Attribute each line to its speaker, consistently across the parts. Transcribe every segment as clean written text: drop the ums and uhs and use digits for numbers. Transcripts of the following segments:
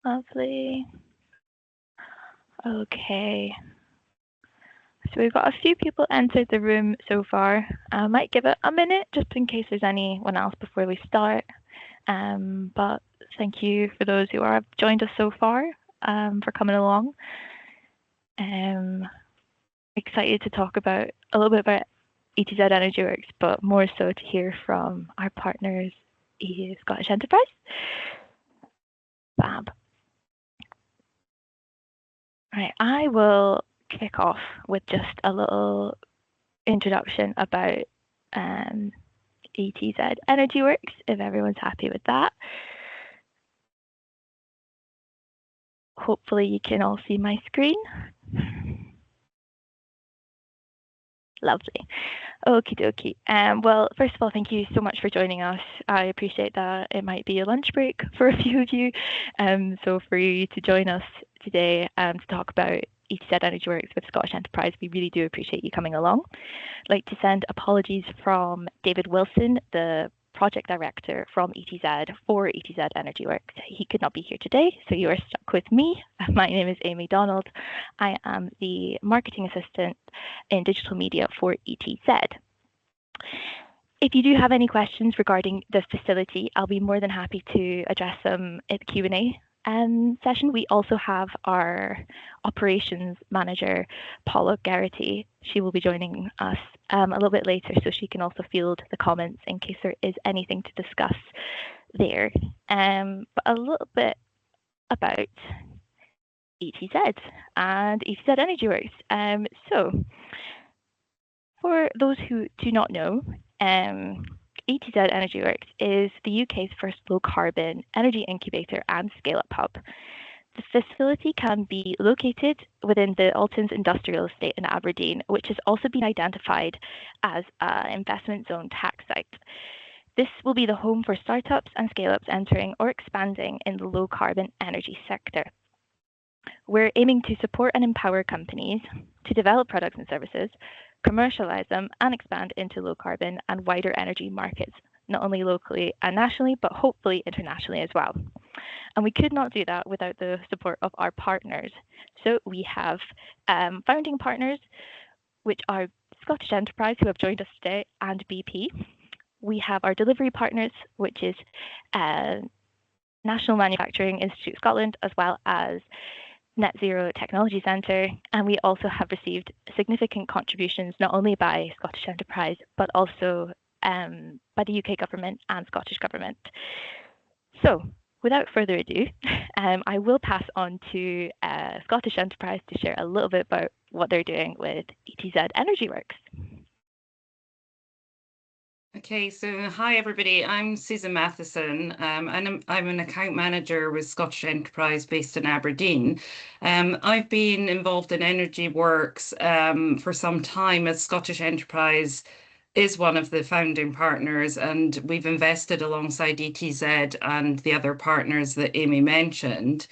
Speaker 1: Lovely. Okay. So we've got a few people entered the room so far. I might give it a minute just in case there's anyone else before we start. But thank you for those who have joined us so far, for coming along. Excited to talk about a little bit about ETZ EnergyWorks, but more so to hear from our partners, Scottish Enterprise. Fab. Right, I will kick off with just a little introduction about ETZ EnergyWorks, if everyone's happy with that. Hopefully you can all see my screen. Lovely. Okie dokie. Well, first of all, thank you so much for joining us. I appreciate that it might be a lunch break for a few of you. So for you to join us today to talk about ETZ EnergyWorks with Scottish Enterprise, we really do appreciate you coming along. I'd like to send apologies from David Wilson, the project director from ETZ for ETZ EnergyWorks. He could not be here today, so you are stuck with me. My name is Amy Donald. I am the marketing assistant in digital media for ETZ. If you do have any questions regarding the facility, I'll be more than happy to address them at the Q&A session. We also have our operations manager, Paula Garrity. She will be joining us a little bit later, so she can also field the comments in case there is anything to discuss there. But a little bit about ETZ and ETZ EnergyWorks. So for those who do not know, ETZ EnergyWorks is the UK's first low-carbon energy incubator and scale-up hub. The facility can be located within the Altons Industrial Estate in Aberdeen, which has also been identified as an investment zone tax site. This will be the home for startups and scale-ups entering or expanding in the low-carbon energy sector. We're aiming to support and empower companies to develop products and services, commercialize them, and expand into low carbon and wider energy markets, not only locally and nationally, but hopefully internationally as well. And we could not do that without the support of our partners. So we have founding partners, which are Scottish Enterprise, who have joined us today, and BP. We have our delivery partners, which is National Manufacturing Institute Scotland, as well as Net Zero Technology Centre, and we also have received significant contributions not only by Scottish Enterprise but also by the UK government and Scottish government. So without further ado, I will pass on to Scottish Enterprise to share a little bit about what they're doing with ETZ EnergyWorks.
Speaker 2: Okay, so hi everybody, I'm Susan Matheson and I'm an account manager with Scottish Enterprise based in Aberdeen. I've been involved in EnergyWorks for some time, as Scottish Enterprise is one of the founding partners, and we've invested alongside ETZ and the other partners that Amy mentioned.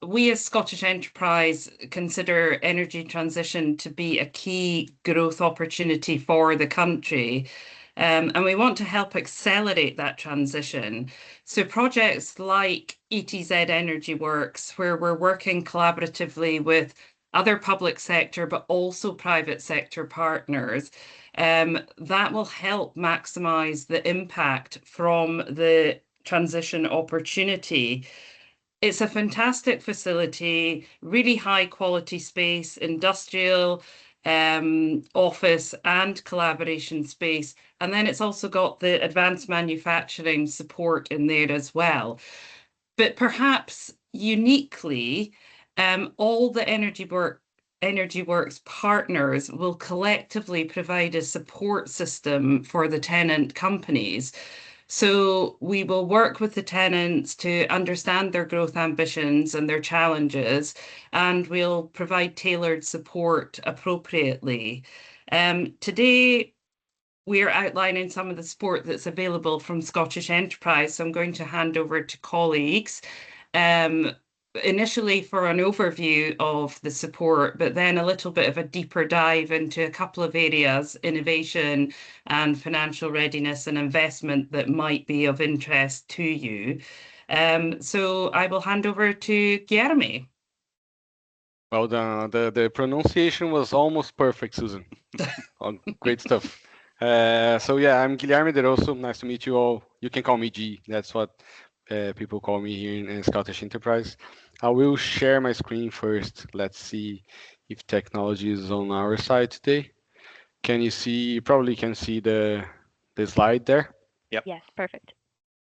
Speaker 2: We as Scottish Enterprise consider energy transition to be a key growth opportunity for the country, and we want to help accelerate that transition. So projects like ETZ EnergyWorks, where we're working collaboratively with other public sector but also private sector partners, that will help maximise the impact from the transition opportunity. It's a fantastic facility, really high quality space, industrial, office and collaboration space. And then it's also got the advanced manufacturing support in there as well. But perhaps uniquely, all the EnergyWorks partners will collectively provide a support system for the tenant companies. So we will work with the tenants to understand their growth ambitions and their challenges, and we'll provide tailored support appropriately. Today, we're outlining some of the support that's available from Scottish Enterprise, so I'm going to hand over to colleagues. Initially for an overview of the support, but then a little bit of a deeper dive into a couple of areas, innovation and financial readiness and investment, that might be of interest to you. So I will hand over to Guilherme.
Speaker 3: Well, the pronunciation was almost perfect, Susan. Oh, great stuff. So yeah, I'm Guilherme De Rosso. Nice to meet you all. You can call me G. That's what people call me here in Scottish Enterprise. I will share my screen first. Let's see if technology is on our side today. Can you see? You probably can see the slide there. Yep.
Speaker 1: Yes, perfect.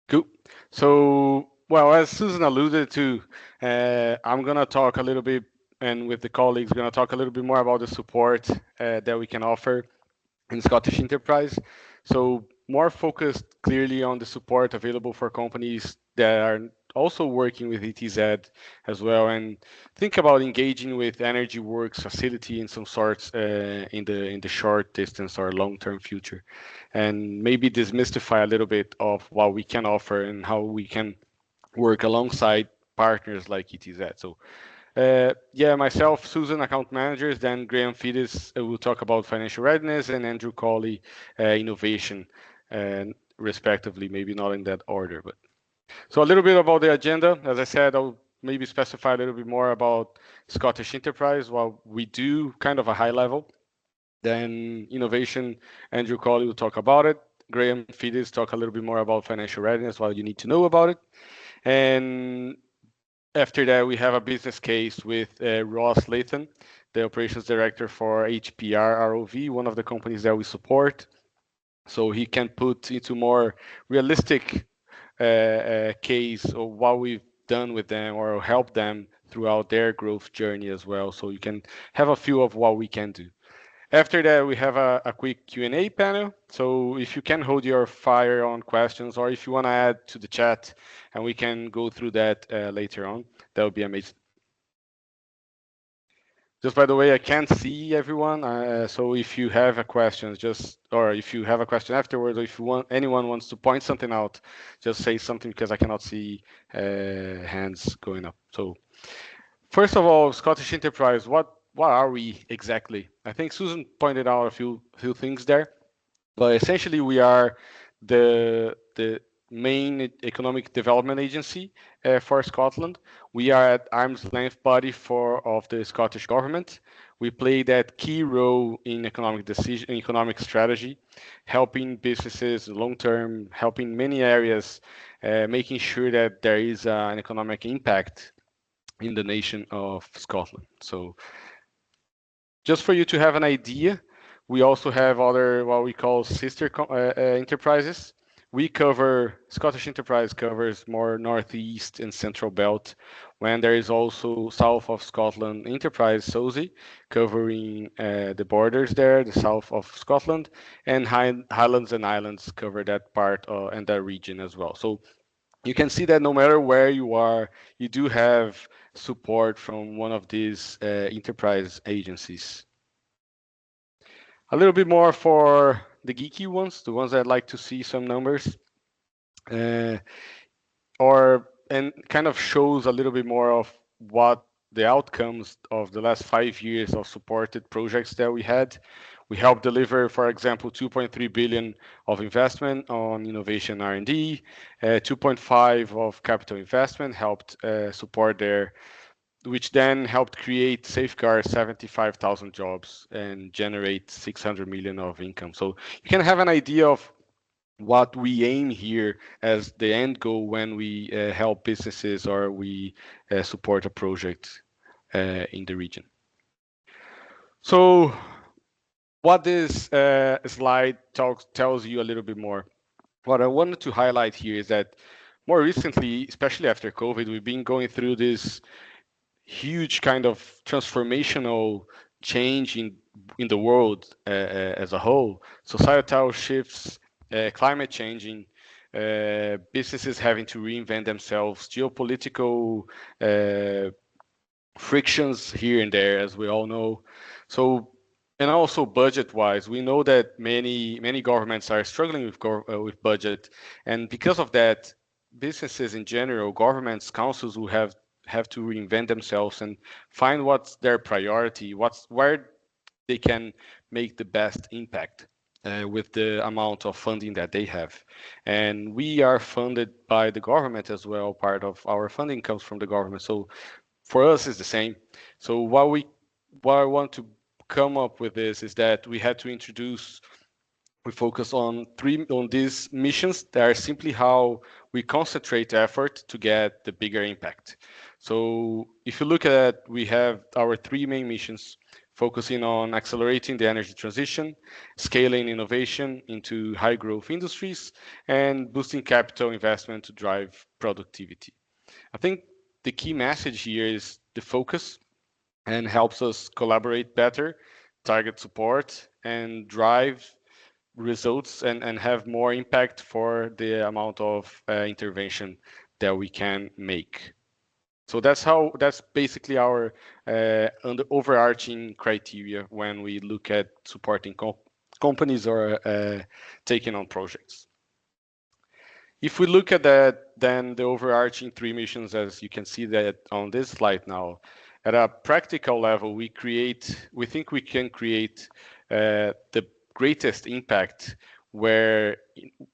Speaker 3: Cool. So, well, as Susan alluded to, I'm gonna talk a little bit, and with the colleagues, gonna talk a little bit more about the support that we can offer in Scottish Enterprise. So more focused clearly on the support available for companies that are also working with ETZ as well, and think about engaging with EnergyWorks facility in some sorts in the short distance or long-term future, and maybe demystify a little bit of what we can offer and how we can work alongside partners like ETZ. So yeah, myself, Susan, account managers, then Graham Fides will talk about financial readiness, and Andrew Colley, innovation, and respectively, maybe not in that order. But so a little bit about the agenda. As I said, I'll maybe specify a little bit more about Scottish Enterprise, what we do, kind of a high level. Then innovation, Andrew Colley will talk about it. Graham Fides talk a little bit more about financial readiness, what you need to know about it. And after that, we have a business case with Ross Lathan, the operations director for HPR ROV, one of the companies that we support. So he can put into more realistic case of what we've done with them or help them throughout their growth journey as well. So you can have a feel of what we can do. After that, we have a quick Q&A panel. So if you can hold your fire on questions, or if you want to add to the chat, and we can go through that later on, that would be amazing. Just by the way, I can't see everyone, so if you have a question, or if you have a question afterwards, or if anyone wants to point something out, just say something because I cannot see hands going up. So first of all, Scottish Enterprise, what are we exactly? I think Susan pointed out a few things there, but essentially we are the main economic development agency for Scotland. We are at arm's length body of the Scottish government. We play that key role in economic strategy, helping businesses long term, helping many areas, making sure that there is an economic impact in the nation of Scotland. So just for you to have an idea, we also have other what we call sister enterprises. Scottish Enterprise covers more northeast and central belt, when there is also south of Scotland Enterprise SOSI covering the borders there, the south of Scotland, and Highlands and Islands cover that part and that region as well. So you can see that no matter where you are, you do have support from one of these enterprise agencies. A little bit more for the geeky ones, the ones that like to see some numbers, uh, and kind of shows a little bit more of what the outcomes of the last 5 years of supported projects that we had. We helped deliver, for example, 2.3 billion of investment on innovation R&D, 2.5 of capital investment helped support there, which then helped create safeguard 75,000 jobs and generate 600 million of income. So you can have an idea of what we aim here as the end goal when we help businesses or we support a project in the region. So what this slide tells you a little bit more. What I wanted to highlight here is that more recently, especially after COVID, we've been going through this huge kind of transformational change in the world as a whole. Societal shifts, climate changing, businesses having to reinvent themselves, geopolitical frictions here and there, as we all know. So, and also budget-wise, we know that many governments are struggling with budget, and because of that, businesses in general, governments, councils will have to reinvent themselves and find what's their priority, where they can make the best impact. with the amount of funding that they have. And we are funded by the government as well. Part of our funding comes from the government. So for us, it's the same. So what I want to come up with this is that we had to introduce we focus on these missions that are simply how we concentrate effort to get the bigger impact. So if you look at it, we have our three main missions focusing on accelerating the energy transition, scaling innovation into high growth industries, and boosting capital investment to drive productivity. I think the key message here is the focus and helps us collaborate better, target support, and drive results and have more impact for the amount of intervention that we can make. So that's basically our overarching criteria when we look at supporting companies or taking on projects. If we look at that, then the overarching three missions, as you can see that on this slide now, at a practical level, we think we can create the greatest impact where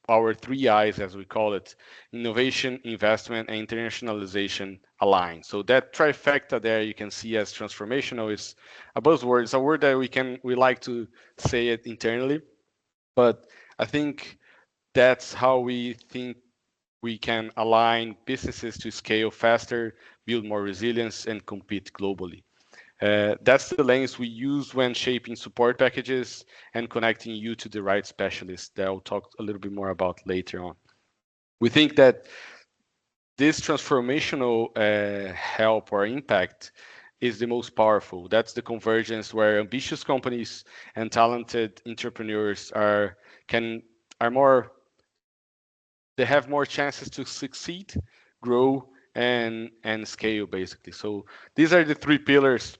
Speaker 3: our three I's, as we call it, innovation, investment, and internationalization align. So that trifecta there you can see as transformational is a buzzword. It's a word that we like to say it internally, but I think that's how we think we can align businesses to scale faster, build more resilience, and compete globally. That's the lens we use when shaping support packages and connecting you to the right specialists that I'll talk a little bit more about later on. We think that this transformational help or impact is the most powerful. That's the convergence where ambitious companies and talented entrepreneurs are more they have more chances to succeed, grow, and scale basically. So these are the three pillars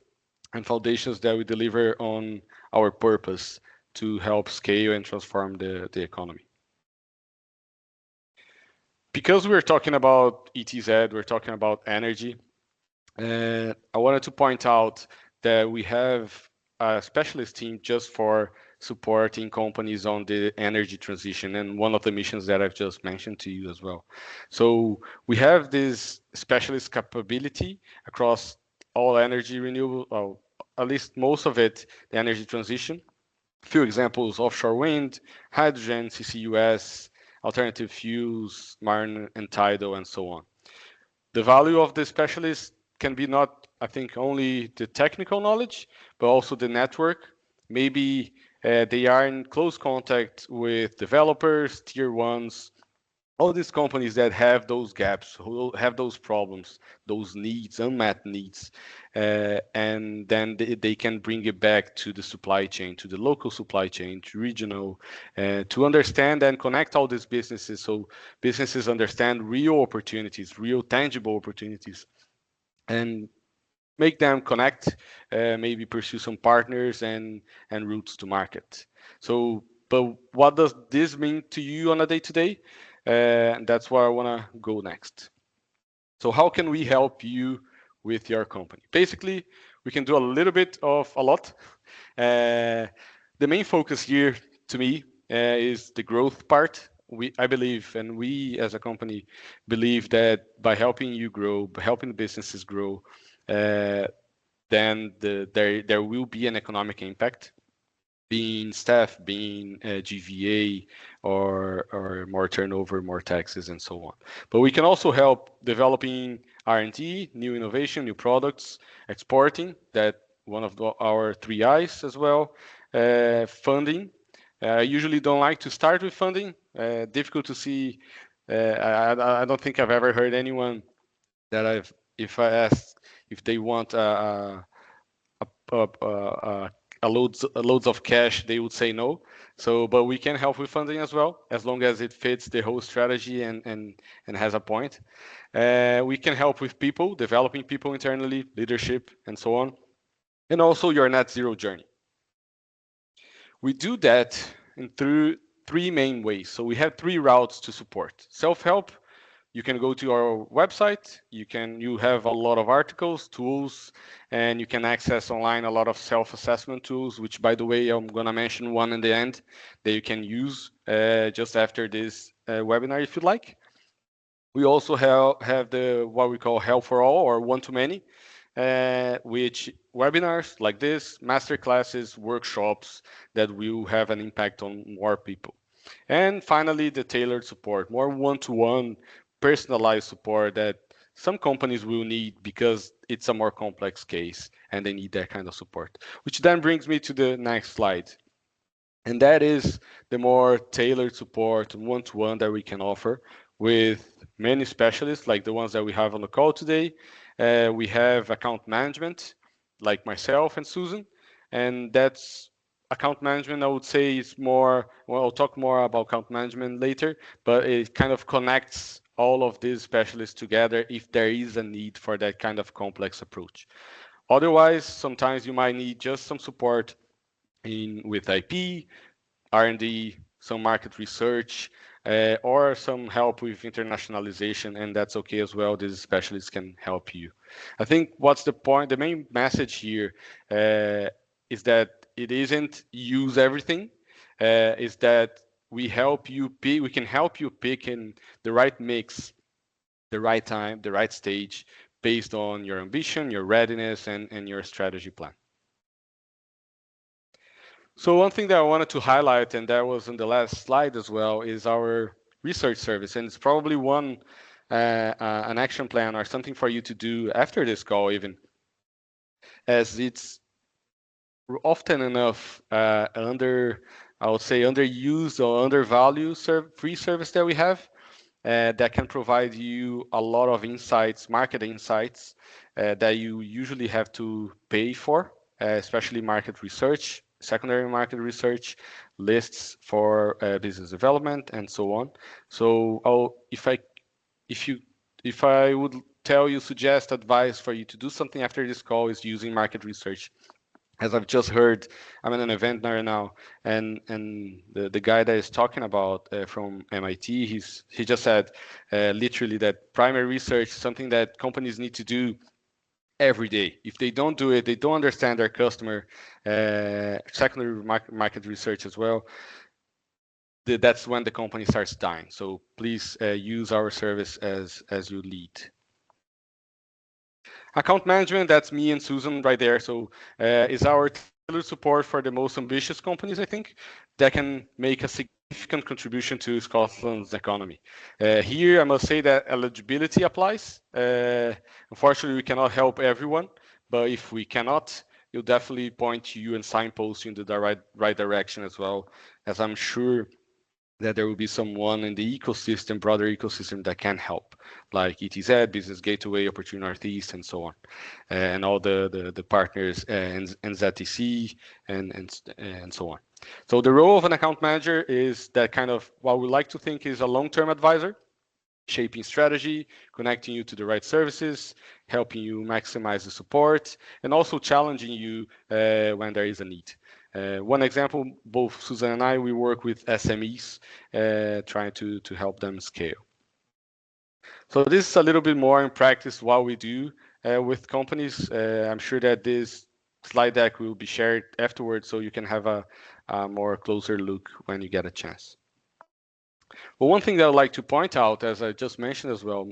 Speaker 3: and foundations that we deliver on our purpose to help scale and transform the economy. Because we're talking about ETZ, we're talking about energy, I wanted to point out that we have a specialist team just for supporting companies on the energy transition and one of the missions that I've just mentioned to you as well. So we have this specialist capability across all energy renewable, or at least most of it, the energy transition. A few examples: offshore wind, hydrogen, CCUS, alternative fuels, marine and tidal, and so on. The value of the specialist can be not, I think, only the technical knowledge, but also the network. Maybe they are in close contact with developers, tier ones, all these companies that have those gaps, who have those problems, those needs, unmet needs, and then they can bring it back to the supply chain, to the local supply chain, to regional, to understand and connect all these businesses so businesses understand real opportunities, real tangible opportunities, and make them connect, maybe pursue some partners and routes to market. So, but what does this mean to you on a day-to-day? And that's where I want to go next. So how can we help you with your company? Basically, we can do a little bit of a lot. The main focus here to me is the growth part. I believe, and we as a company believe that by helping you grow, by helping businesses grow, then there will be an economic impact, being staff, being GVA, or more turnover, more taxes, and so on. But we can also help developing R&D, new innovation, new products, exporting, that one of our three I's as well, funding. I usually don't like to start with funding. Difficult to see. I don't think I've ever heard anyone that if I ask if they want a loads of cash, they would say no. So, but we can help with funding as well, as long as it fits the whole strategy and has a point. We can help with people, developing people internally, leadership, and so on, and also your net zero journey. We do that through three main ways. So we have three routes to support: self-help, you can go to our website. You have a lot of articles, tools, and you can access online a lot of self-assessment tools. Which, by the way, I'm gonna mention one in the end that you can use just after this webinar if you'd like. We also have the what we call Help for All or One to Many, which webinars like this, master classes, workshops that will have an impact on more people. And finally, the tailored support, more one-to-one personalized support that some companies will need because it's a more complex case and they need that kind of support. Which then brings me to the next slide. And that is the more tailored support, one-to-one that we can offer with many specialists like the ones that we have on the call today. We have account management, like myself and Susan, and that's account management. I would say is more. Well, I'll talk more about account management later, but it kind of connects all of these specialists together if there is a need for that kind of complex approach. Otherwise, sometimes you might need just some support in with IP, R&D, some market research, or some help with internationalization, and that's okay as well. These specialists can help you. I think what's the point? The main message here is that it isn't use everything. Is that we help you pick, we can help you pick in the right mix, the right time, the right stage, based on your ambition, your readiness, and your strategy plan. So one thing that I wanted to highlight, and that was in the last slide as well, is our research service, and it's probably an action plan or something for you to do after this call, even, as it's often enough I would say, underused or undervalued free service that we have that can provide you a lot of insights, market insights that you usually have to pay for, especially market research, secondary market research, lists for business development, and so on. So if I would tell you, suggest advice for you to do something after this call is using market research. As I've just heard, I'm in an event right now, and the guy that is talking about from MIT, he just said literally that primary research is something that companies need to do every day. If they don't do it, they don't understand their customer. Secondary market research as well. That's when the company starts dying. So please use our service as you lead. Account management, that's me and Susan right there. So is our tailored support for the most ambitious companies, I think, that can make a significant contribution to Scotland's economy. Here, I must say that eligibility applies. Unfortunately, we cannot help everyone, but if we cannot, you'll definitely point you and signpost you in the right direction as well, as I'm sure that there will be someone in the ecosystem, broader ecosystem, that can help, like ETZ, Business Gateway, Opportunity Northeast, and so on, and all the partners and ZTC and so on. So the role of an account manager is that kind of what we like to think is a long-term advisor, shaping strategy, connecting you to the right services, helping you maximize the support, and also challenging you when there is a need. One example, both Susan and I, we work with SMEs, trying to help them scale. So this is a little bit more in practice what we do with companies. I'm sure that this slide deck will be shared afterwards, so you can have a more closer look when you get a chance. But one thing that I'd like to point out, as I just mentioned as well,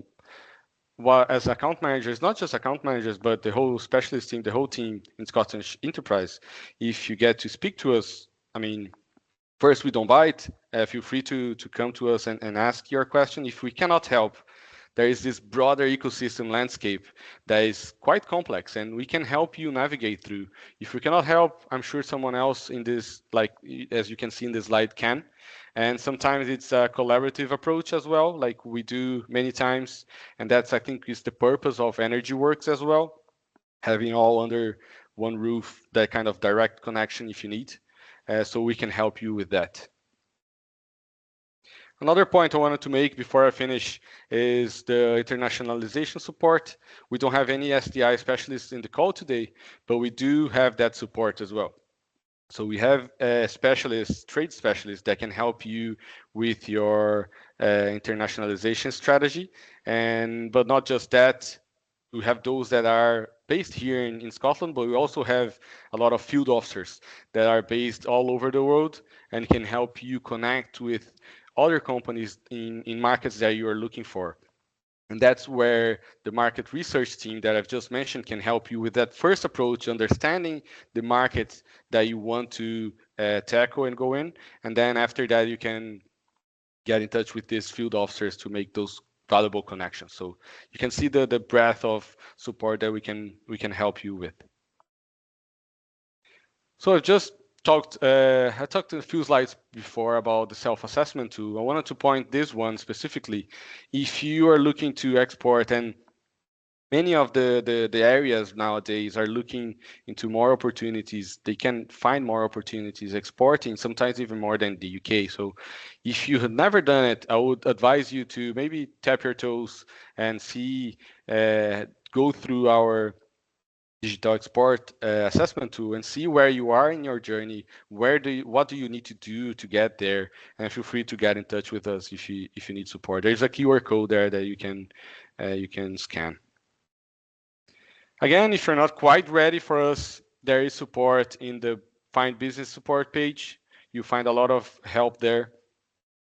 Speaker 3: as account managers, not just account managers, but the whole specialist team, the whole team in Scottish Enterprise, if you get to speak to us, I mean, first, we don't bite. Feel free to come to us and ask your question. If we cannot help, there is this broader ecosystem landscape that is quite complex, and we can help you navigate through. If we cannot help, I'm sure someone else in this, like as you can see in this slide, can. And sometimes it's a collaborative approach as well, like we do many times. And that's, I think, is the purpose of EnergyWorks as well, having all under one roof, that kind of direct connection if you need. So we can help you with that. Another point I wanted to make before I finish is the internationalization support. We don't have any SDI specialists in the call today, but we do have that support as well. So we have specialists, trade specialists that can help you with your internationalization strategy. And but not just that, we have those that are based here in Scotland, but we also have a lot of field officers that are based all over the world and can help you connect with other companies in markets that you are looking for. And that's where the market research team that I've just mentioned can help you with that first approach, understanding the market that you want to tackle and go in. And then after that, you can get in touch with these field officers to make those valuable connections. So you can see the breadth of support that we can help you with. So I've just talked I talked a few slides before about the self-assessment tool. I wanted to point this one specifically. If you are looking to export, and many of the areas nowadays are looking into more opportunities. They can find more opportunities exporting, sometimes even more than the UK. So if you have never done it, I would advise you to maybe tap your toes and see, go through our digital export assessment tool and see where you are in your journey. What do you need to do to get there? And feel free to get in touch with us if you need support. There's a QR code there that you can scan. Again, if you're not quite ready for us, there is support in the Find Business Support page. You find a lot of help there.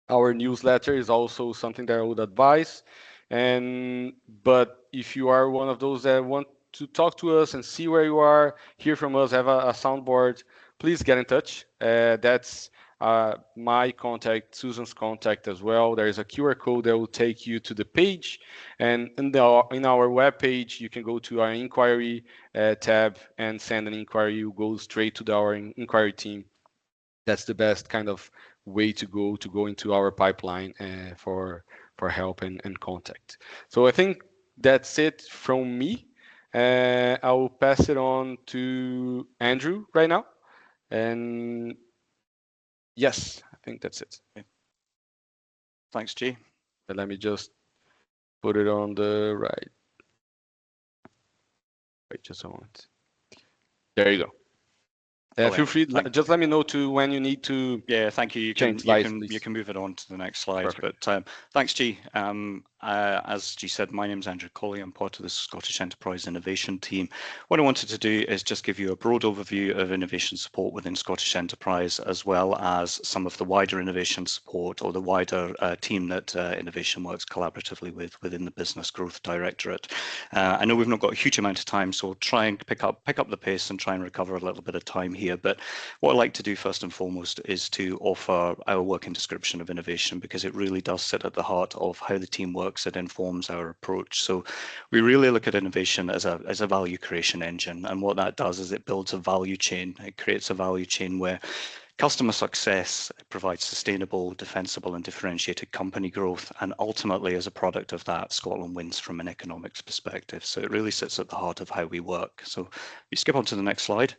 Speaker 3: Our newsletter is also something that I would advise. But if you are one of those that want to talk to us and see where you are, hear from us, have a soundboard, please get in touch. That's my contact, Susan's contact as well. There is a QR code that will take you to the page, and in our web page, you can go to our inquiry tab and send an inquiry. You go straight to our inquiry team. That's the best kind of way to go into our pipeline for help and contact. So I think that's it from me. I will pass it on to Andrew right now. And yes, I think that's it.
Speaker 4: Okay. Thanks, G.
Speaker 3: But let me just put it on the right. Wait just a moment. There you go. Feel free, just let me know when you need to.
Speaker 4: Yeah, thank you. You can move it on to the next slide. Perfect. But thanks, G. As G said, my name is Andrew Colley. I'm part of the Scottish Enterprise Innovation team. What I wanted to do is just give you a broad overview of innovation support within Scottish Enterprise, as well as some of the wider innovation support or the wider team that EnergyWorks works collaboratively with within the Business Growth Directorate. I know we've not got a huge amount of time, so we'll try and pick up the pace and try and recover a little bit of time here. But what I'd like to do first and foremost is to offer our working description of innovation, because it really does sit at the heart of how the team works. It informs our approach. So we really look at innovation as a value creation engine, and what that does is it builds a value chain. It creates a value chain where customer success provides sustainable, defensible, and differentiated company growth, and ultimately, as a product of that, Scotland wins from an economics perspective. So it really sits at the heart of how we work. So you skip on to the next slide.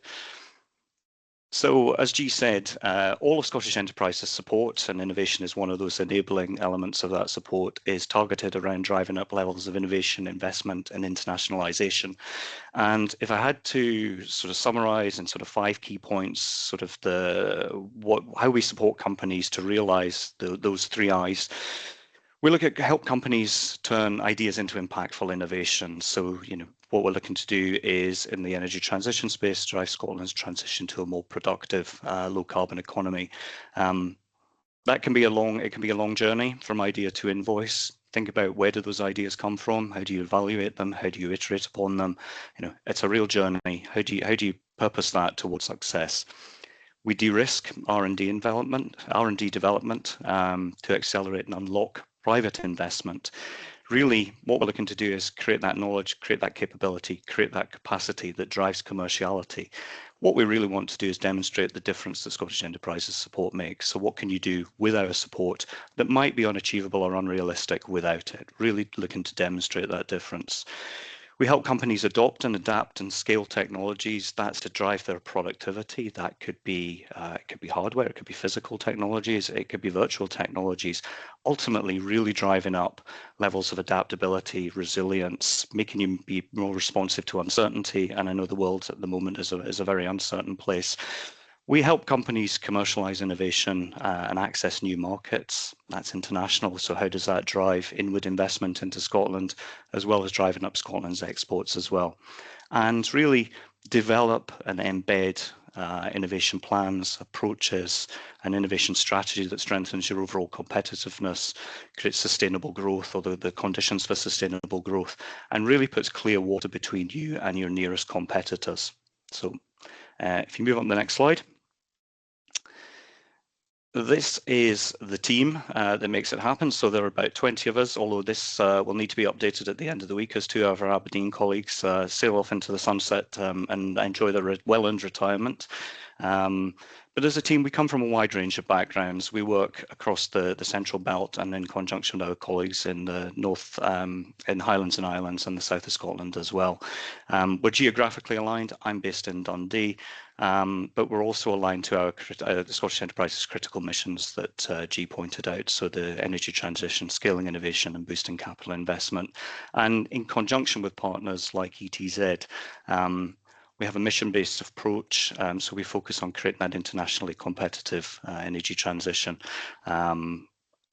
Speaker 4: So as G said, all of Scottish Enterprise's support, and innovation is one of those enabling elements of that support, is targeted around driving up levels of innovation, investment, and internationalisation. And if I had to sort of summarise in sort of 5 key points, sort of how we support companies to realise those 3 I's. We look at help companies turn ideas into impactful innovation. So, what we're looking to do is in the energy transition space, drive Scotland's transition to a more productive, low carbon economy. That can be a long journey from idea to invoice. Think about, where do those ideas come from? How do you evaluate them? How do you iterate upon them? It's a real journey. How do you purpose that towards success? We de-risk R&D development to accelerate and unlock private investment. Really, what we're looking to do is create that knowledge, create that capability, create that capacity that drives commerciality. What we really want to do is demonstrate the difference that Scottish Enterprises support makes. So what can you do with our support that might be unachievable or unrealistic without it? Really looking to demonstrate that difference. We help companies adopt and adapt and scale technologies. That's to drive their productivity. That could be hardware, it could be physical technologies, it could be virtual technologies. Ultimately, really driving up levels of adaptability, resilience, making you be more responsive to uncertainty. And I know the world at the moment is a very uncertain place. We help companies commercialize innovation and access new markets. That's international. So how does that drive inward investment into Scotland, as well as driving up Scotland's exports as well? And really develop and embed innovation plans, approaches, and innovation strategy that strengthens your overall competitiveness, creates sustainable growth, or the conditions for sustainable growth, and really puts clear water between you and your nearest competitors. So if you move on to the next slide. This is the team that makes it happen. So there are about 20 of us, although this will need to be updated at the end of the week as two of our Aberdeen colleagues sail off into the sunset and enjoy their well-earned retirement. But as a team, we come from a wide range of backgrounds. We work across the Central Belt and in conjunction with our colleagues in the North, in Highlands and Islands and the south of Scotland as well. We're geographically aligned. I'm based in Dundee, but we're also aligned to the Scottish Enterprises critical missions that G pointed out, so the energy transition, scaling innovation and boosting capital investment. And in conjunction with partners like ETZ, we have a mission-based approach, so we focus on creating that internationally competitive energy transition.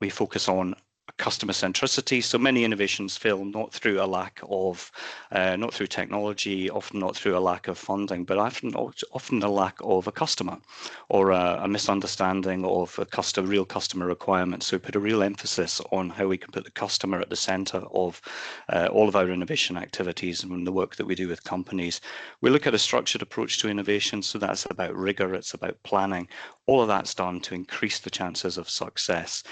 Speaker 4: We focus on customer centricity. So many innovations fail not through a lack of, not through technology, often not through a lack of funding, but often a lack of a customer or a misunderstanding of a real customer requirements. So we put a real emphasis on how we can put the customer at the center of all of our innovation activities and the work that we do with companies. We look at a structured approach to innovation. So that's about rigor, it's about planning. All of that's done to increase the chances of success.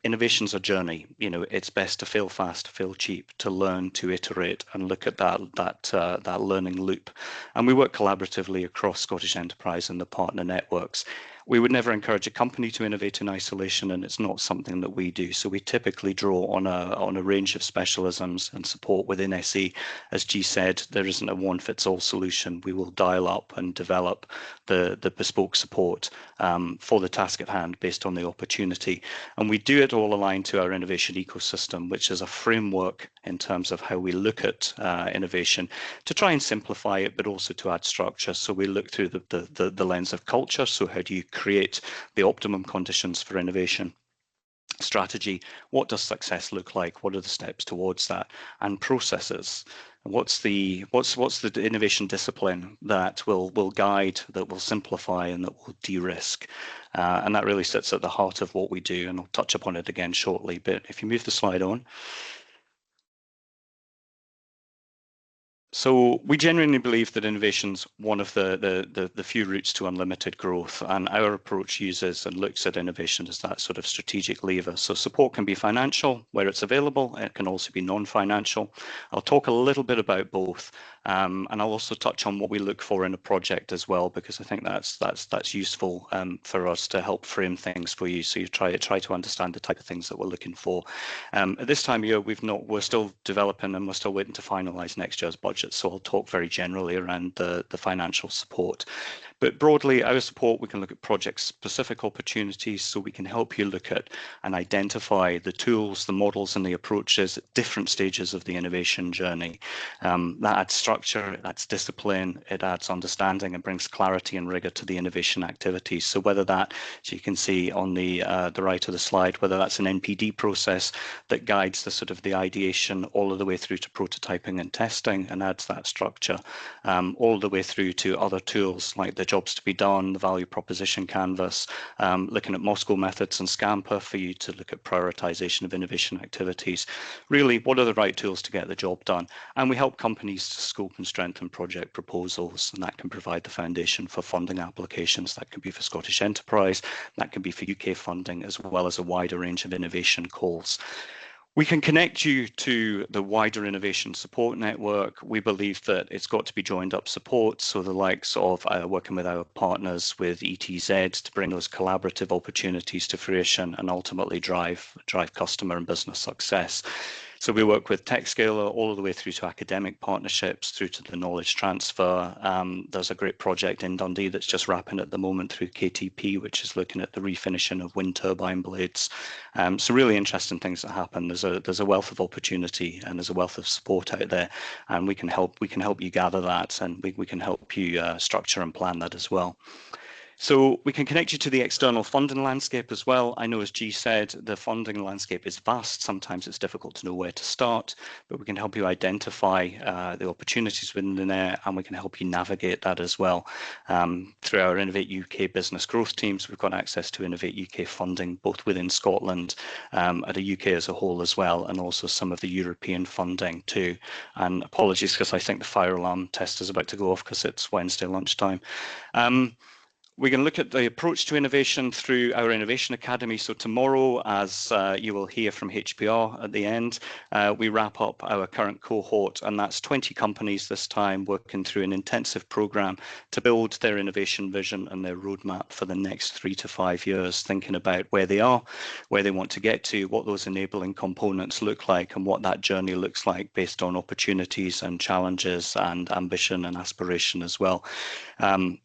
Speaker 4: Innovation's a journey. You know, it's best to fail fast, to fail cheap, to learn, to iterate, and look at that learning loop. And we work collaboratively across Scottish Enterprise and the partner networks. We would never encourage a company to innovate in isolation, and it's not something that we do. So we typically draw on a range of specialisms and support within SE. As G said, there isn't a one-fits-all solution. We will dial up and develop the bespoke support for the task at hand based on the opportunity. And we do it all aligned to our innovation ecosystem, which is a framework in terms of how we look at innovation to try and simplify it, but also to add structure. So we look through the lens of culture. So how do you create the optimum conditions for innovation? Strategy, what does success look like? What are the steps towards that? And processes, what's the innovation discipline that will guide, that will simplify, and that will de-risk? And that really sits at the heart of what we do, and I'll touch upon it again shortly. But if you move the slide on. So we genuinely believe that innovation's one of the few routes to unlimited growth, and our approach uses and looks at innovation as that sort of strategic lever. So support can be financial where it's available. It can also be non-financial. I'll talk a little bit about both, and I'll also touch on what we look for in a project as well, because I think that's useful for us to help frame things for you, so you try to understand the type of things that we're looking for. At this time of year, we're still developing and we're still waiting to finalise next year's budget. So I'll talk very generally around the financial support. But broadly, our support, we can look at project-specific opportunities, so we can help you look at and identify the tools, the models, and the approaches at different stages of the innovation journey. That adds structure, it adds discipline, it adds understanding, and brings clarity and rigor to the innovation activities. So whether that, as you can see on the right of the slide, whether that's an NPD process that guides the sort of the ideation all the way through to prototyping and testing and adds that structure, all the way through to other tools like the jobs to be done, the value proposition canvas, looking at Moscow methods and Scamper for you to look at prioritization of innovation activities. Really, what are the right tools to get the job done? And we help companies to scope and strengthen project proposals, and that can provide the foundation for funding applications. That can be for Scottish Enterprise, that can be for UK funding, as well as a wider range of innovation calls. We can connect you to the wider innovation support network. We believe that it's got to be joined up support, so the likes of working with our partners with ETZ to bring those collaborative opportunities to fruition and ultimately drive customer and business success. So we work with TechScaler all the way through to academic partnerships, through to the knowledge transfer. There's a great project in Dundee that's just wrapping at the moment through KTP, which is looking at the refinishing of wind turbine blades. So really interesting things that happen. There's a wealth of opportunity and there's a wealth of support out there, and we can help you gather that, and we can help you structure and plan that as well. So we can connect you to the external funding landscape as well. I know, as G said, the funding landscape is vast. Sometimes it's difficult to know where to start, but we can help you identify the opportunities within there, and we can help you navigate that as well. Through our Innovate UK business growth teams, we've got access to Innovate UK funding, both within Scotland, at a UK as a whole as well, and also some of the European funding too. And apologies, because I think the fire alarm test is about to go off because it's Wednesday lunchtime. We can look at the approach to innovation through our Innovation Academy. So tomorrow, as you will hear from HPR at the end, we wrap up our current cohort, and that's 20 companies this time working through an intensive program to build their innovation vision and their roadmap for the next 3 to 5 years, thinking about where they are, where they want to get to, what those enabling components look like, and what that journey looks like based on opportunities and challenges and ambition and aspiration as well.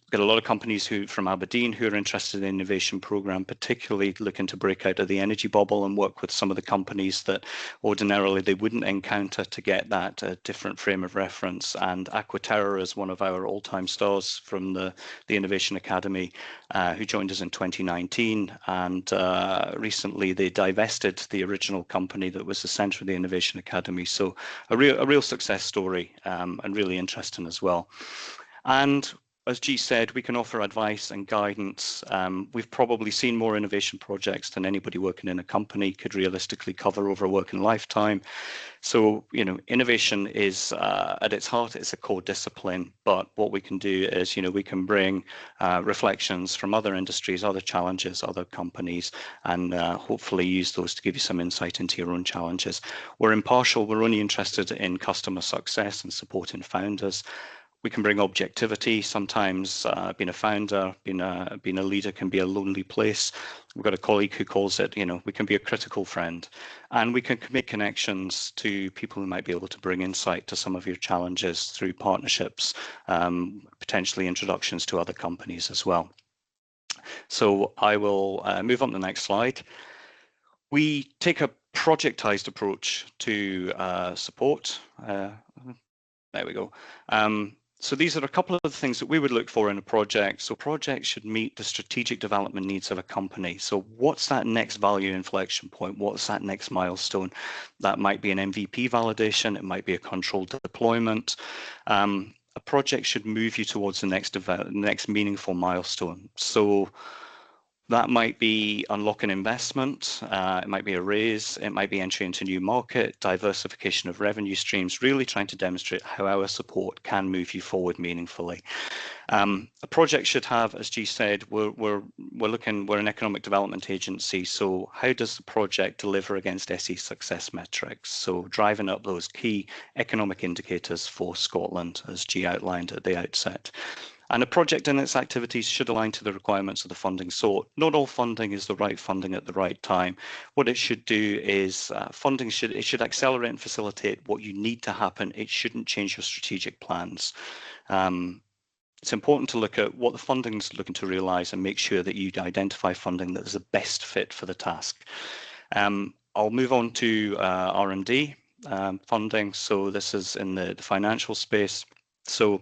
Speaker 4: We've got a lot of companies from Aberdeen who are interested in the innovation program, particularly looking to break out of the energy bubble and work with some of the companies that ordinarily they wouldn't encounter to get that different frame of reference. And Aquaterra is one of our all-time stars from the Innovation Academy, who joined us in 2019, and recently they divested the original company that was the centre of the Innovation Academy. So a real success story, and really interesting as well. And as G said, we can offer advice and guidance. We've probably seen more innovation projects than anybody working in a company could realistically cover over a working lifetime. So, you know, innovation is at its heart, it's a core discipline. But what we can do is, you know, we can bring reflections from other industries, other challenges, other companies, and hopefully use those to give you some insight into your own challenges. We're impartial. We're only interested in customer success and supporting founders. We can bring objectivity. Sometimes being a founder, being a leader can be a lonely place. We've got a colleague who calls it, you know, we can be a critical friend, and we can make connections to people who might be able to bring insight to some of your challenges through partnerships, potentially introductions to other companies as well. So I will move on to the next slide. We take a projectized approach to support. There we go. So these are a couple of the things that we would look for in a project. So projects should meet the strategic development needs of a company. So what's that next value inflection point? What's that next milestone? That might be an MVP validation. It might be a controlled deployment. A project should move you towards the next meaningful milestone. So that might be unlocking investment, it might be a raise, it might be entry into a new market, diversification of revenue streams, really trying to demonstrate how our support can move you forward meaningfully. A project should have, as G said, we're an economic development agency, so how does the project deliver against SE success metrics? So driving up those key economic indicators for Scotland, as G outlined at the outset. And a project and its activities should align to the requirements of the funding sought. Not all funding is the right funding at the right time. What it should do is funding should accelerate and facilitate what you need to happen. It shouldn't change your strategic plans. It's important to look at what the funding is looking to realise and make sure that you identify funding that is the best fit for the task. I'll move on to R&D funding. So this is in the financial space. So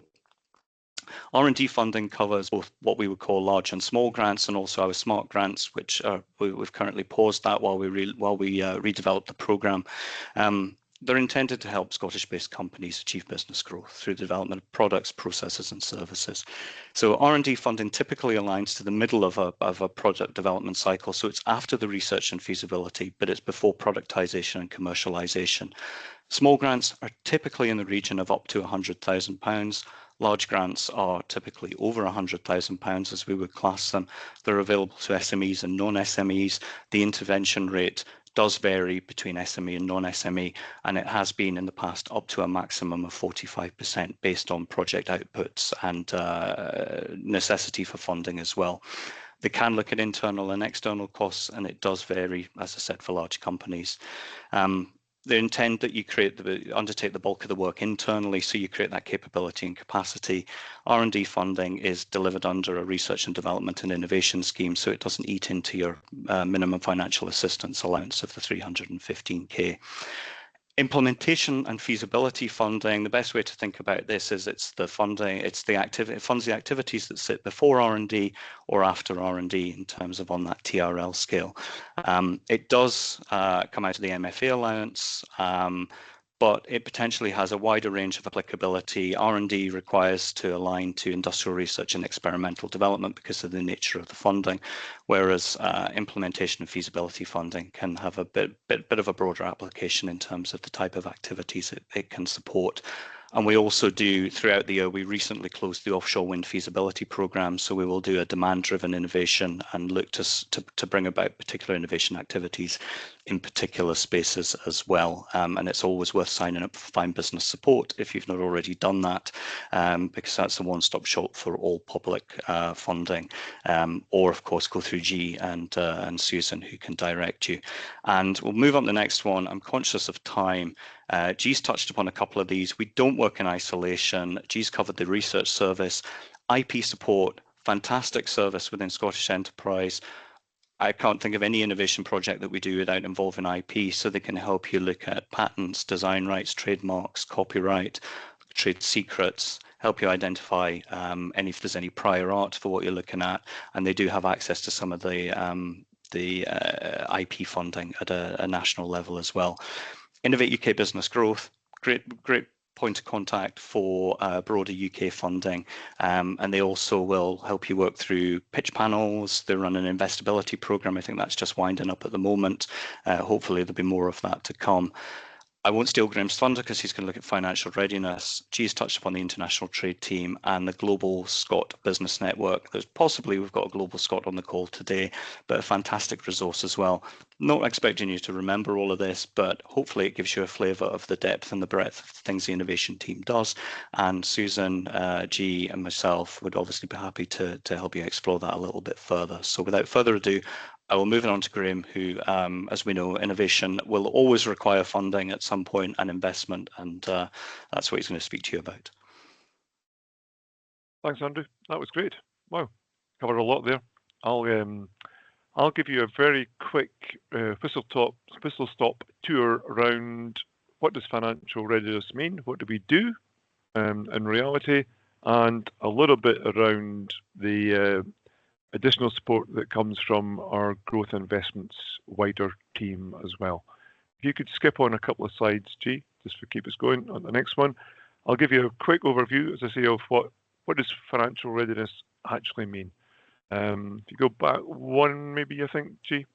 Speaker 4: R&D funding covers both what we would call large and small grants, and also our smart grants, which we've currently paused that while we redevelop the programme. They're intended to help Scottish-based companies achieve business growth through the development of products, processes, and services. So R&D funding typically aligns to the middle of a product development cycle. So it's after the research and feasibility, but it's before productization and commercialization. Small grants are typically in the region of up to £100,000. Large grants are typically over £100,000, as we would class them. They're available to SMEs and non-SMEs. The intervention rate does vary between SME and non-SME, and it has been in the past up to a maximum of 45% based on project outputs and necessity for funding as well. They can look at internal and external costs, and it does vary, as I said, for large companies. They intend that you undertake the bulk of the work internally, so you create that capability and capacity. R&D funding is delivered under a research and development and innovation scheme, so it doesn't eat into your minimum financial assistance allowance of the 315k. Implementation and feasibility funding, the best way to think about this is it's the funding, it funds the activities that sit before R&D or after R&D in terms of on that TRL scale. It does come out of the MFA allowance, but it potentially has a wider range of applicability. R&D requires to align to industrial research and experimental development because of the nature of the funding, whereas implementation and feasibility funding can have a bit of a broader application in terms of the type of activities it can support. And we also do, throughout the year, we recently closed the offshore wind feasibility program, so we will do a demand-driven innovation and look to bring about particular innovation activities in particular spaces as well. And it's always worth signing up for Find Business Support if you've not already done that, because that's a one-stop shop for all public funding. Or, of course, go through G and Susan, who can direct you. And we'll move on to the next one. I'm conscious of time. G's touched upon a couple of these. We don't work in isolation. G's covered the research service, IP support, fantastic service within Scottish Enterprise. I can't think of any innovation project that we do without involving IP, so they can help you look at patents, design rights, trademarks, copyright, trade secrets, help you identify if there's any prior art for what you're looking at, and they do have access to some of the IP funding at a national level as well. Innovate UK Business Growth, great point of contact for broader UK funding, and they also will help you work through pitch panels. They run an investability program. I think that's just winding up at the moment. Hopefully there'll be more of that to come. I won't steal Graham's thunder because he's going to look at financial readiness. G's touched upon the international trade team and the Global Scot Business Network. We've got a Global Scot on the call today, but a fantastic resource as well. Not expecting you to remember all of this, but hopefully it gives you a flavour of the depth and the breadth of the things the innovation team does. And Susan, G and myself would obviously be happy to help you explore that a little bit further. So without further ado, I will move on to Graham, who, as we know, innovation will always require funding at some point and investment, and that's what he's going to speak to you about.
Speaker 5: Thanks, Andrew. That was great. Wow, covered a lot there. I'll give you a very quick whistle stop tour around what does financial readiness mean, what do we do in reality, and a little bit around the additional support that comes from our growth investments wider team as well. If you could skip on a couple of slides, G, just to keep us going on the next one. I'll give you a quick overview, as I say, of what does financial readiness actually mean. If you go back one, maybe, I think, G.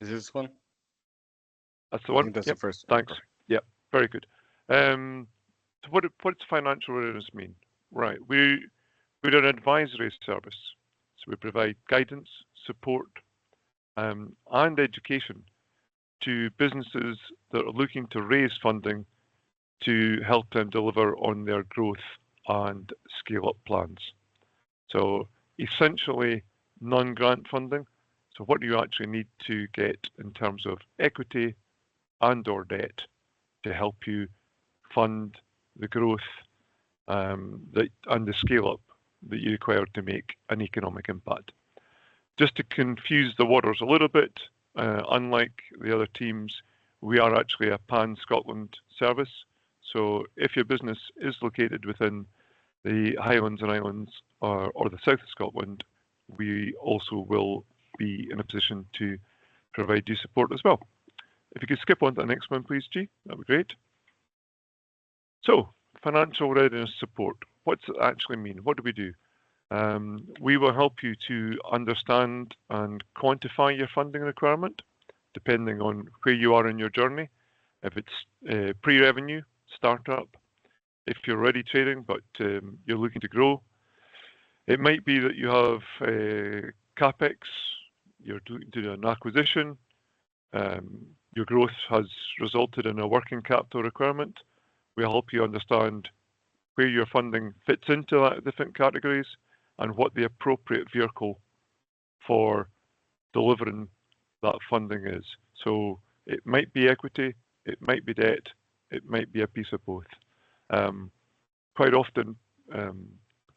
Speaker 3: Is this one?
Speaker 5: That's the one.
Speaker 3: I think that's the first.
Speaker 5: Thanks. Yeah, very good. So what does financial readiness mean? Right, we're an advisory service, so we provide guidance, support, and education to businesses that are looking to raise funding to help them deliver on their growth and scale-up plans. So essentially non-grant funding. So what do you actually need to get in terms of equity and or debt to help you fund the growth and the scale-up that you require to make an economic impact. Just to confuse the waters a little bit, unlike the other teams, we are actually a pan-Scotland service. So if your business is located within the Highlands and Islands or the south of Scotland, we also will be in a position to provide you support as well. If you could skip on to the next one, please, G, that'd be great. So, financial readiness support. What's it actually mean? What do we do? We will help you to understand and quantify your funding requirement, depending on where you are in your journey. If it's pre-revenue, startup, if you're already trading but you're looking to grow, it might be that you have capex, you're doing an acquisition, your growth has resulted in a working capital requirement. We'll help you understand where your funding fits into that different categories and what the appropriate vehicle for delivering that funding is. So it might be equity, it might be debt, it might be a piece of both. Quite often,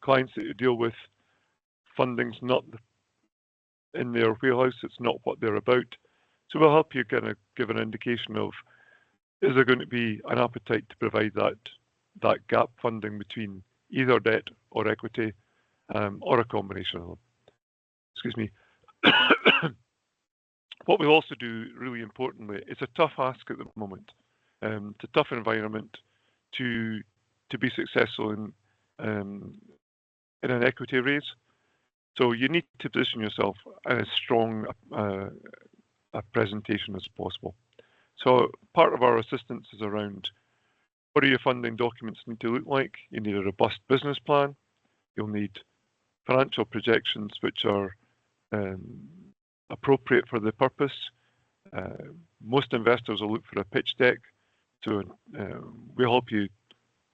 Speaker 5: clients that you deal with, funding's not in their wheelhouse, it's not what they're about. So we'll help you kind of give an indication of, is there going to be an appetite to provide that gap funding between either debt or equity, or a combination of them. Excuse me. What we'll also do, really importantly, it's a tough ask at the moment. It's a tough environment to be successful in an equity raise. So you need to position yourself in as strong a presentation as possible. So part of our assistance is around, what do your funding documents need to look like? You need a robust business plan. You'll need financial projections which are appropriate for the purpose. Most investors will look for a pitch deck. So we'll help you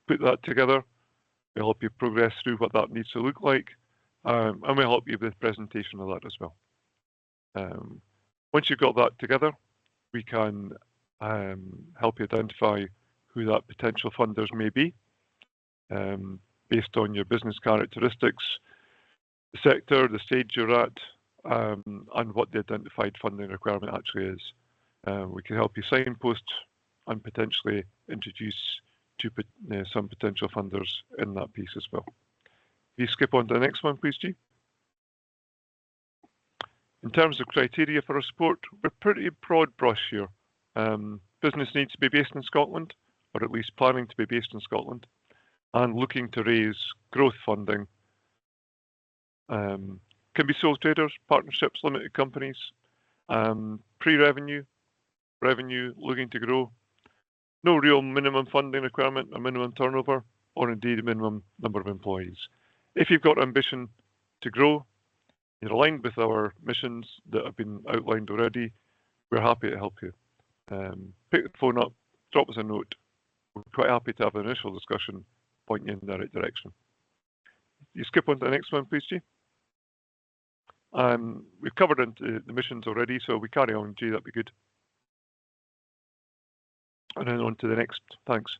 Speaker 5: put that together. We'll help you progress through what that needs to look like. And we'll help you with presentation of that as well. Once you've got that together, we can help you identify who that potential funders may be, based on your business characteristics, the sector, the stage you're at, and what the identified funding requirement actually is. We can help you signpost and potentially introduce to some potential funders in that piece as well. If you skip on to the next one, please, G. In terms of criteria for our support, we're pretty broad brush here. Business needs to be based in Scotland, or at least planning to be based in Scotland, and looking to raise growth funding. Can be sole traders, partnerships, limited companies, pre-revenue, revenue, looking to grow. No real minimum funding requirement, a minimum turnover, or indeed a minimum number of employees. If you've got ambition to grow, you're aligned with our missions that have been outlined already, we're happy to help you. Pick the phone up, drop us a note. We're quite happy to have an initial discussion, point you in the right direction. You skip on to the next one, please, G. We've covered into the missions already, so we carry on, G, that'd be good. And then on to the next, thanks.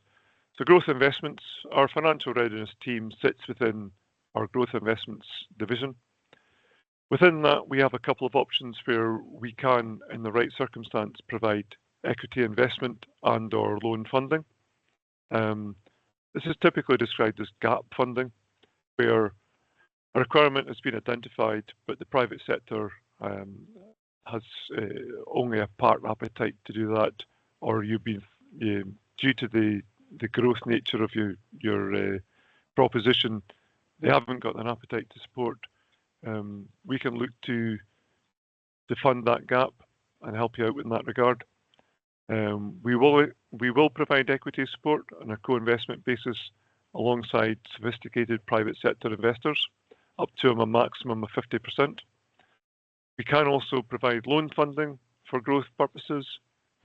Speaker 5: So growth investments, our financial readiness team sits within our growth investments division. Within that, we have a couple of options where we can, in the right circumstance, provide equity investment and or loan funding. This is typically described as gap funding, where a requirement has been identified, but the private sector has only a part appetite to do that, or you've been due to the growth nature of your proposition, they haven't got an appetite to support. We can look to fund that gap and help you out in that regard. We will provide equity support on a co-investment basis alongside sophisticated private sector investors, up to a maximum of 50%. We can also provide loan funding for growth purposes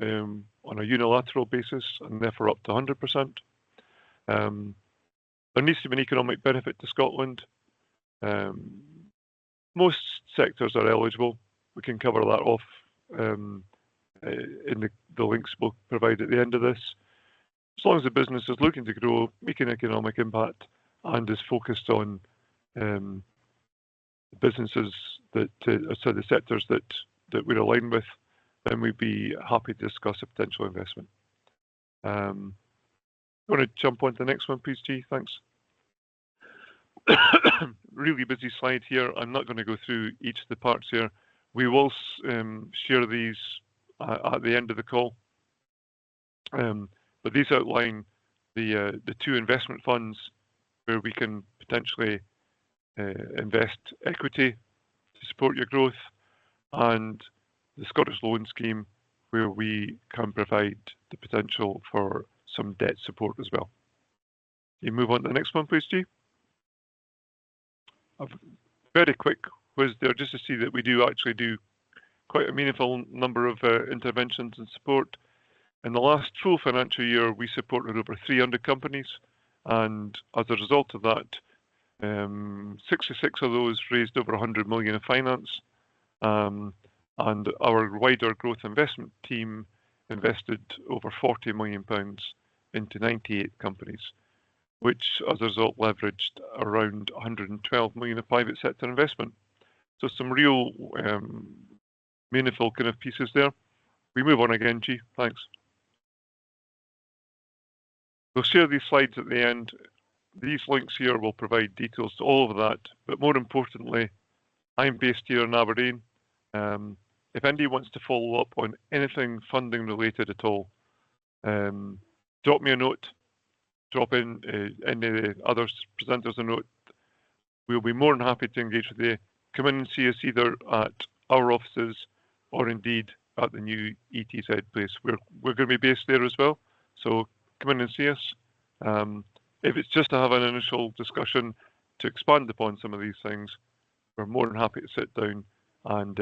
Speaker 5: on a unilateral basis, and therefore up to 100%. There needs to be an economic benefit to Scotland. Most sectors are eligible. We can cover that off in the links we'll provide at the end of this. As long as the business is looking to grow, make an economic impact, and is focused on businesses that, so the sectors that we're aligned with, then we'd be happy to discuss a potential investment. I want to jump on to the next one, please, G. Thanks. Really busy slide here. I'm not going to go through each of the parts here. We will share these at the end of the call. But these outline the two investment funds where we can potentially invest equity to support your growth, and the Scottish Loan Scheme where we can provide the potential for some debt support as well. You move on to the next one, please, G. A very quick whiz there just to see that we do actually do quite a meaningful number of interventions and support. In the last full financial year, we supported over 300 companies, and as a result of that, 66 of those raised over 100 million in finance, and our wider growth investment team invested over £40 million into 98 companies, which as a result leveraged around 112 million of private sector investment. So some real meaningful kind of pieces there. We move on again, G. Thanks. We'll share these slides at the end. These links here will provide details to all of that, but more importantly, I'm based here in Aberdeen. If anybody wants to follow up on anything funding related at all, drop me a note, drop in any of the other presenters a note. We'll be more than happy to engage with you. Come in and see us either at our offices or indeed at the new ETZ place. We're going to be based there as well, so come in and see us. If it's just to have an initial discussion to expand upon some of these things, we're more than happy to sit down and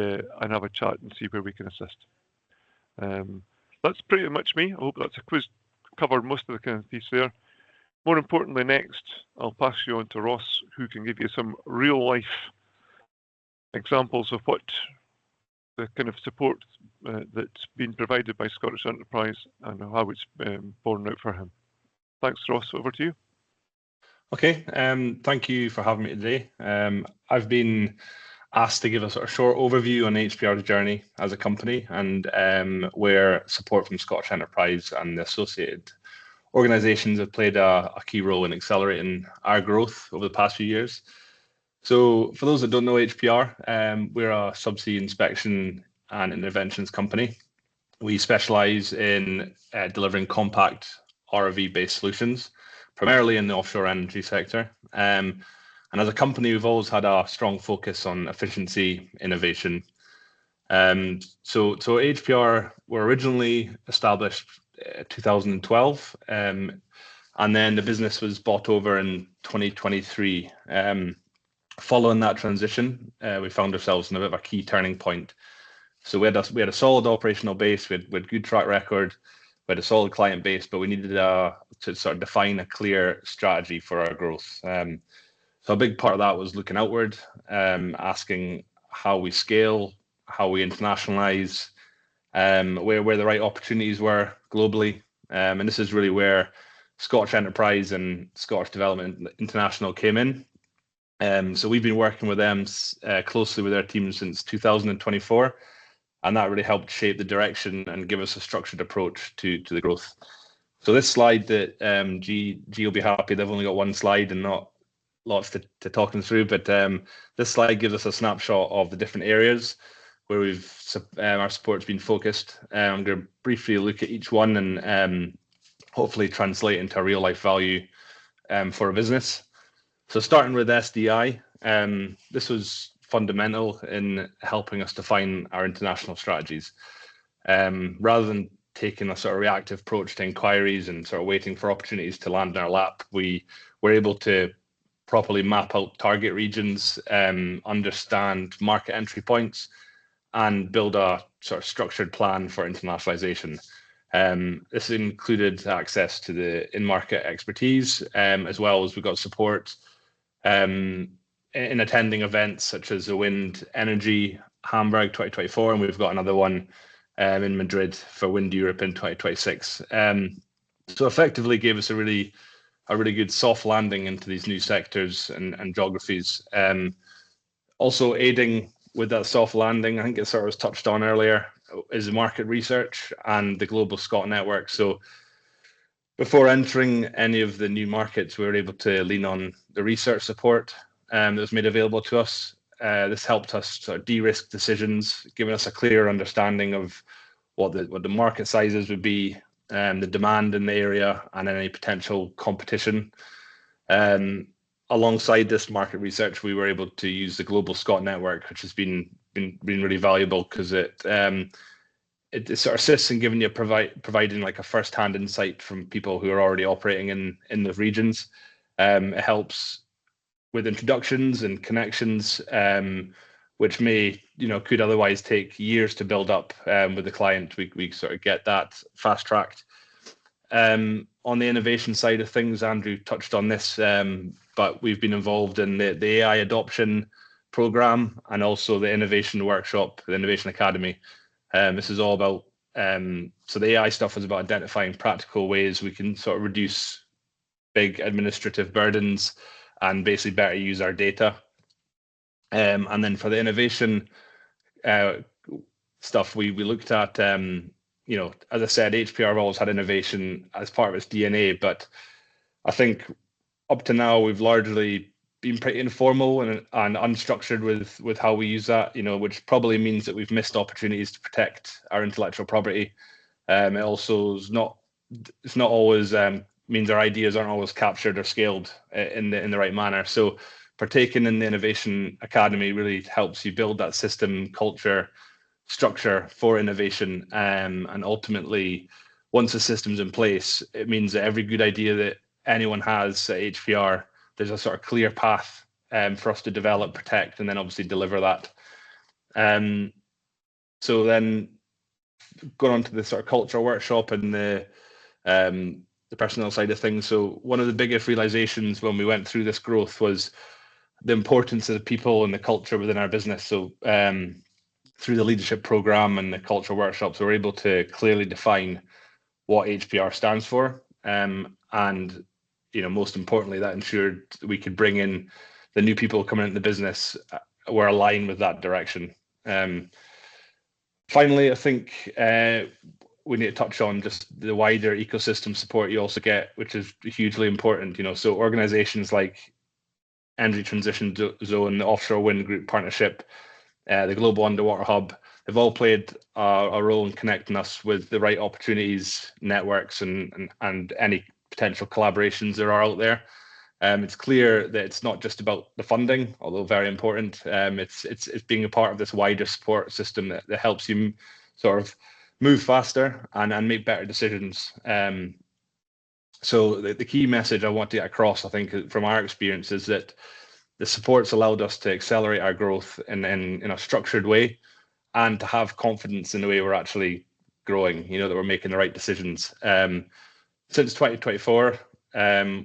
Speaker 5: have a chat and see where we can assist. That's pretty much me. I hope that's a quiz covered most of the kind of piece there. More importantly, next, I'll pass you on to Ross, who can give you some real life examples of what the kind of support that's been provided by Scottish Enterprise and how it's borne out for him. Thanks, Ross. Over to you.
Speaker 6: Okay, thank you for having me today. I've been asked to give a sort of short overview on HPR's journey as a company and where support from Scottish Enterprise and the associated organisations have played a key role in accelerating our growth over the past few years. So for those that don't know HPR, we're a subsea inspection and interventions company. We specialise in delivering compact ROV-based solutions, primarily in the offshore energy sector. And as a company, we've always had a strong focus on efficiency, innovation. So HPR were originally established 2012, and then the business was bought over in 2023. Following that transition, we found ourselves in a bit of a key turning point. So we had a solid operational base, we had good track record, we had a solid client base, but we needed to sort of define a clear strategy for our growth. So a big part of that was looking outward, asking how we scale, how we internationalize, where the right opportunities were globally. And this is really where Scottish Enterprise and Scottish Development International came in. So we've been working with them closely with their team since 2024, and that really helped shape the direction and give us a structured approach to the growth. So this slide that G will be happy, they've only got one slide and not lots to talk them through, but this slide gives us a snapshot of the different areas where our support's been focused. I'm going to briefly look at each one and hopefully translate into real life value for a business. So starting with SDI, this was fundamental in helping us define our international strategies. Rather than taking a sort of reactive approach to inquiries and sort of waiting for opportunities to land in our lap, we were able to properly map out target regions, understand market entry points, and build a sort of structured plan for internationalization. This included access to the in-market expertise, as well as we got support in attending events such as the Wind Energy Hamburg 2024, and we've got another one in Madrid for Wind Europe in 2026. So effectively gave us a really good soft landing into these new sectors and geographies. Also aiding with that soft landing, I think it sort of was touched on earlier, is the market research and the global SCOT network. So before entering any of the new markets, we were able to lean on the research support that was made available to us. This helped us sort of de-risk decisions, giving us a clear understanding of what the market sizes would be, the demand in the area, and any potential competition. Alongside this market research, we were able to use the global SCOT network, which has been really valuable because it sort of assists in giving you providing like a first-hand insight from people who are already operating in the regions. It helps with introductions and connections, which could otherwise take years to build up with the client. We sort of get that fast-tracked. On the innovation side of things, Andrew touched on this, but we've been involved in the AI adoption program and also the innovation workshop, the Innovation Academy. This is all about, so the AI stuff is about identifying practical ways we can sort of reduce big administrative burdens and basically better use our data. And then for the innovation stuff, we looked at as I said, HPR have always had innovation as part of its DNA, but I think up to now we've largely been pretty informal and unstructured with how we use that, which probably means that we've missed opportunities to protect our intellectual property. It also it's not always means our ideas aren't always captured or scaled in the right manner. So partaking in the Innovation Academy really helps you build that system, culture, structure for innovation, and ultimately, once the system's in place, it means that every good idea that anyone has at HPR, there's a sort of clear path for us to develop, protect, and then obviously deliver that. So then going on to the sort of cultural workshop and the personnel side of things. So one of the biggest realizations when we went through this growth was the importance of the people and the culture within our business. So through the leadership program and the cultural workshops, we're able to clearly define what HPR stands for. And most importantly, that ensured we could bring in the new people coming into the business were aligned with that direction. Finally, I think we need to touch on just the wider ecosystem support you also get, which is hugely important. So organizations like Energy Transition Zone, the Offshore Wind Group Partnership, the Global Underwater Hub, they've all played a role in connecting us with the right opportunities, networks, and any potential collaborations there are out there. It's clear that it's not just about the funding, although very important. It's being a part of this wider support system that helps you sort of move faster and make better decisions. So the key message I want to get across, I think, from our experience is that the support's allowed us to accelerate our growth in a structured way and to have confidence in the way we're actually growing, that we're making the right decisions. Since 2024,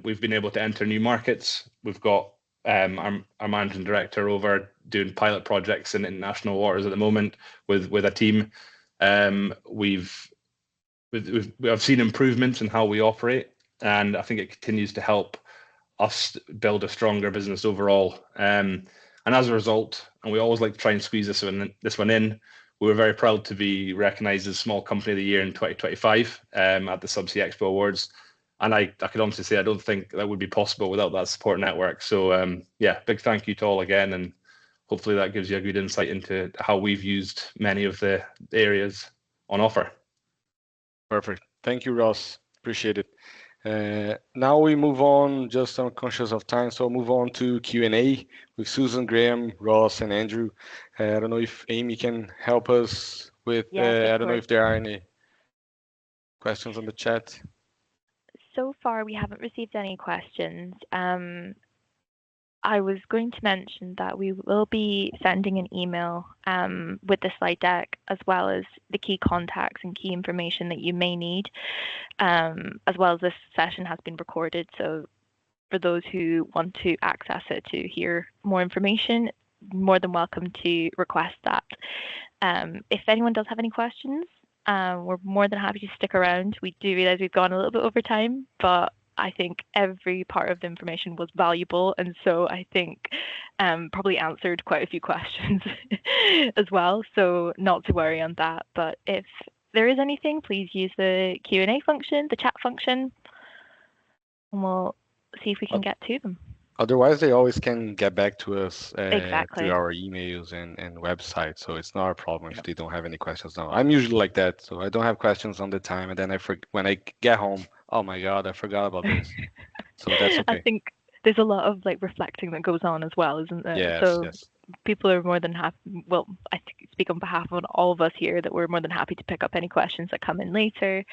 Speaker 6: we've been able to enter new markets. We've got our managing director over doing pilot projects in international waters at the moment with a team. We've seen improvements in how we operate, and I think it continues to help us build a stronger business overall. And as a result, and we always like to try and squeeze this one in, we were very proud to be recognised as Small Company of the Year in 2025 at the Subsea Expo Awards. And I could honestly say I don't think that would be possible without that support network. So big thank you to all again, and hopefully that gives you a good insight into how we've used many of the areas on offer.
Speaker 3: Perfect. Thank you, Ross. Appreciate it. Now we move on, just I'm conscious of time, so I'll move on to Q&A with Susan, Graham, Ross, and Andrew. I don't know if Amy can help us with, I don't know if there are any questions on the chat.
Speaker 1: So far, we haven't received any questions. I was going to mention that we will be sending an email with the slide deck, as well as the key contacts and key information that you may need, as well as this session has been recorded. So for those who want to access it to hear more information, more than welcome to request that. If anyone does have any questions, we're more than happy to stick around. We do realize we've gone a little bit over time, but I think every part of the information was valuable, and so I think probably answered quite a few questions as well, so not to worry on that. But if there is anything, please use the Q&A function, the chat function, and we'll see if we can get to them.
Speaker 3: Otherwise, they always can get back to us
Speaker 1: Exactly.
Speaker 3: through our emails and website, so it's not a problem if they don't have any questions now. I'm usually like that, so I don't have questions on the time, and then when I get home, oh my God, I forgot about this. So that's okay.
Speaker 1: I think there's a lot of reflecting that goes on as well, isn't there?
Speaker 3: Yes.
Speaker 1: People are more than happy. Well, I speak on behalf of all of us here that we're more than happy to pick up any questions that come in later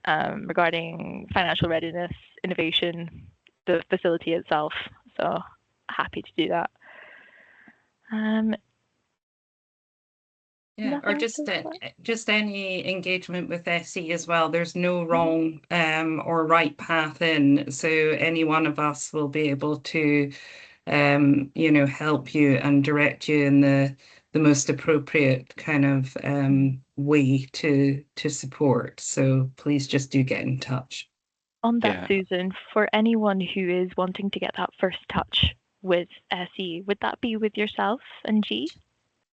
Speaker 1: regarding financial readiness, innovation, the facility itself. So happy to do that.
Speaker 2: Or just any engagement with SE as well. There's no wrong or right path in. So any one of us will be able to, help you and direct you in the most appropriate kind of way to support. So please just do get in touch.
Speaker 1: On that, Susan, for anyone who is wanting to get that first touch with SE, would that be with yourself and G?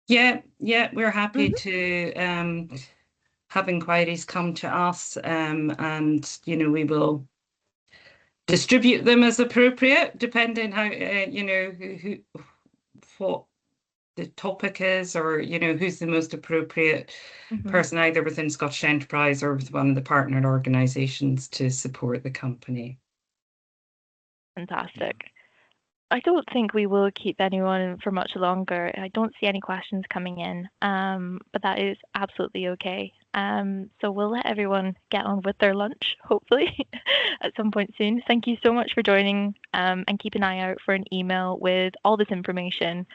Speaker 2: Yeah, we're happy to have inquiries, come to us, and we will distribute them as appropriate, depending how what the topic is, or who's the most appropriate person, either within Scottish Enterprise or with one of the partnered organisations to support the company.
Speaker 1: Fantastic. I don't think we will keep anyone for much longer. I don't see any questions coming in, but that is absolutely okay. So we'll let everyone get on with their lunch, hopefully, at some point soon. Thank you so much for joining, and keep an eye out for an email with all this information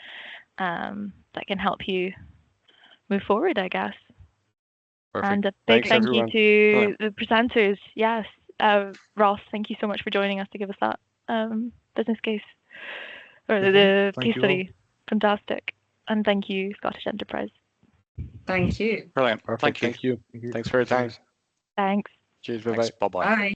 Speaker 1: that can help you move forward, I guess.
Speaker 3: Perfect.
Speaker 1: And a big
Speaker 3: Thanks,
Speaker 1: thank
Speaker 3: everyone.
Speaker 1: you to the presenters. Yes, Ross, thank you so much for joining us to give us that business case, or the case study. Fantastic. And thank you, Scottish Enterprise.
Speaker 2: Thank you.
Speaker 4: Brilliant.
Speaker 3: Perfect. Thank you. Thanks for your time.
Speaker 1: Thanks.
Speaker 3: Cheers. Bye-bye.
Speaker 4: Bye-bye.
Speaker 2: Bye.